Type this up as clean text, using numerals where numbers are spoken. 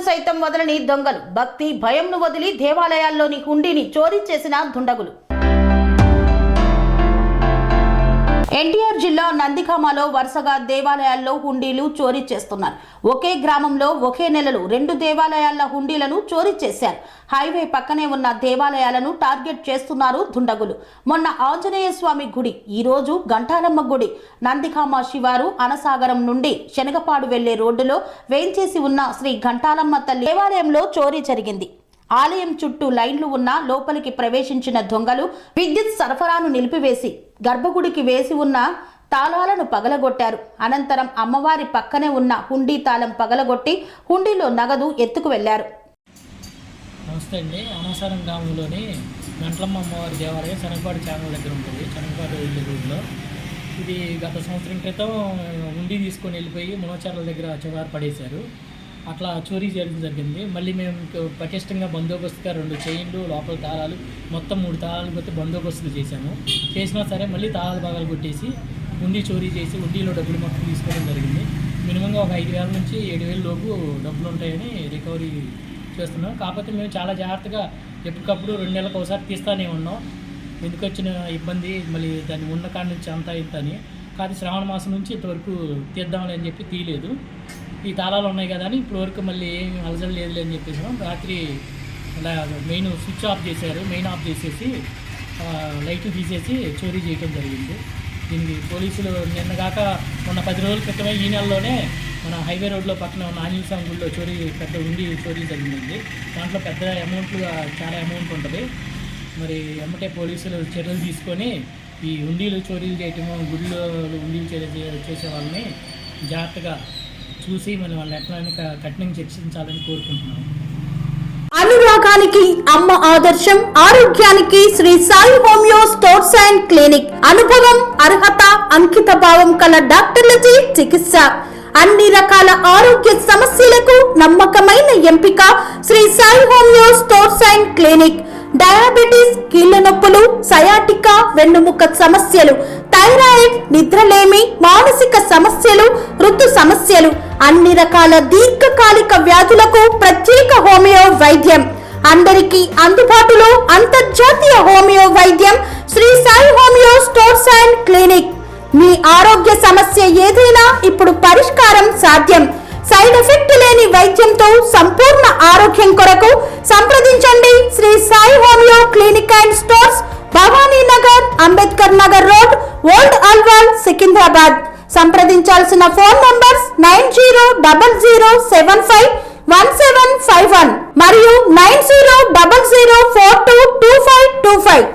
సైతం వదలని దొంగలు, భక్తి భయంను వదిలి దేవాలయాల్లోని హుండీని చోరీ చేసిన దుండగులు. ఎన్టీఆర్ జిల్లా నందిగామలో వరుసగా దేవాలయాల్లో హుండీలు చోరీ చేస్తున్నారు. ఒకే గ్రామంలో ఒకే నెలలో 2 దేవాలయాల హుండీలను చోరీ చేశారు. హైవే పక్కనే ఉన్న దేవాలయాలను టార్గెట్ చేస్తున్నారు దుండగులు. మొన్న ఆంజనేయ స్వామి గుడి, ఈ రోజు గంటాలమ్మ గుడి, నందిగామ శివారు అనసాగరం నుండి శనగపాడు వెళ్లే రోడ్డులో వేంచేసి ఉన్న శ్రీ గంటాలమ్మ తల్లి దేవాలయంలో చోరీ జరిగింది. ఆలయం చుట్టూ లైన్లు ఉన్న లోపలికి ప్రవేశించిన దొంగలు విద్యుత్ సరఫరాను నిలిపివేసి గర్భగుడికి వేసి ఉన్న తాళాలను పగలగొట్టారు. అనంతరం అమ్మవారి పక్కనే ఉన్న హుండీ తాళం పగలగొట్టి హుండీలో నగదు ఎత్తుకు వెళ్లారు. నమస్తే అండి. అనసారం గ్రామంలోని గంటలమ్మ అమ్మవారి దేవాలయం శనగపాడు ఛానల్ దగ్గర ఉంటుంది. శనగపాడు వెళ్ళే రోడ్లో ఇది గత సంవత్సరం క్రితం హుండీ తీసుకొని వెళ్ళిపోయి మునచర్ల దగ్గర చివరి పడేశారు. అట్లా చోరీ చేయడం జరిగింది. మళ్ళీ మేము పటిష్టంగా బందోబస్తుగా 2 చైన్లు, లోపల తాళాలు, మొత్తం 3 తాళాలు కొట్టి బందోబస్తులు చేశాము. చేసినా సరే మళ్ళీ తాళాలు భాగాలు కొట్టేసి హుండీ చోరీ చేసి హుండీలో డబ్బులు మొత్తం తీసుకోవడం జరిగింది. మినిమంగా ఒక 5,000 నుంచి 7,000 లోపు డబ్బులు ఉంటాయని రికవరీ చేస్తున్నాం. కాకపోతే మేము చాలా జాగ్రత్తగా ఎప్పటికప్పుడు 2 నెలలకు ఒకసారి తీస్తూనే ఉన్నాం. ఎందుకు వచ్చిన ఇబ్బంది మళ్ళీ దాన్ని ఉన్న కాడి నుంచి అంతా ఇంత అని. కాదు శ్రావణ మాసం నుంచి ఇంతవరకు తీద్దామని అని చెప్పి తీయలేదు. ఈ తాళాలు ఉన్నాయి కదా అని ఇప్పటివరకు మళ్ళీ ఏమి అలజడి లేదులే అని చెప్పేసాం. రాత్రి మెయిన్ స్విచ్ ఆఫ్ చేశారు. మెయిన్ ఆఫ్ చేసేసి లైట్లు తీసేసి చోరీ చేయడం జరిగింది. దీనికి పోలీసులు నిన్నగాక మొన్న 10 రోజుల క్రితమే ఈ నెలలోనే మన హైవే రోడ్లో పక్కన ఉన్న ఆంజనేయ స్వామి గుడిలో పెద్ద ఉండి చోరీ జరిగింది. దాంట్లో పెద్ద చాలా అమౌంట్ ఉంటుంది. మరి ఎమ్మటే పోలీసులు చర్యలు తీసుకొని ఈ హుండీలు చోరీలు చేయటము, గుడిలో హుండీలు చేసే వాళ్ళని జాగ్రత్తగా చూసి మన వాళ్ళని ఎట్లా కఠినంగా శిక్షించాలని కోరుకుంటున్నాం. అనురాగానికి అమ్మ ఆదర్శం, ఆరోగ్యానికి Sri Sai homeo stores and clinic. అనుభవం, అర్హత, అంకిత భావం కల డాక్టర్లచే చికిత్స. అన్ని రకాల ఆరోగ్య సమస్యలకు నమ్మకమైన ఎంపిక Sri Sai homeo stores and clinic. Diabetes, కీళ్ల నొప్పులు, సయాటికా, వెన్నుముక్క సమస్యలు, థైరాయిడ్, నిద్రలేమి, మానసిక సమస్యలు, ఋతు సమస్యలు, అన్ని రకాల దీర్ఘకాలిక వ్యాధులకు ప్రత్యేక హోమియో వైద్యం. అందరికీ అందుబాటులో అంతర్జాతీయ హోమియో వైద్యం Sri Sai homeo stores and clinic. మీ ఆరోగ్య సమస్య ఏదైనా ఇప్పుడు పరిష్కారం సాధ్యం. సైడ్ ఎఫెక్ట్ లేని వైద్యంతో సంపూర్ణ ఆరోగ్యం కొరకు సంప్రదించండి Sri Sai homeo clinic and stores, Bhavani Nagar, Ambedkar Nagar road, old Alwal, Secunderabad. సంప్రదించాల్సిన ఫోన్ నంబర్స్ 9000751751 మరియు 9000422525.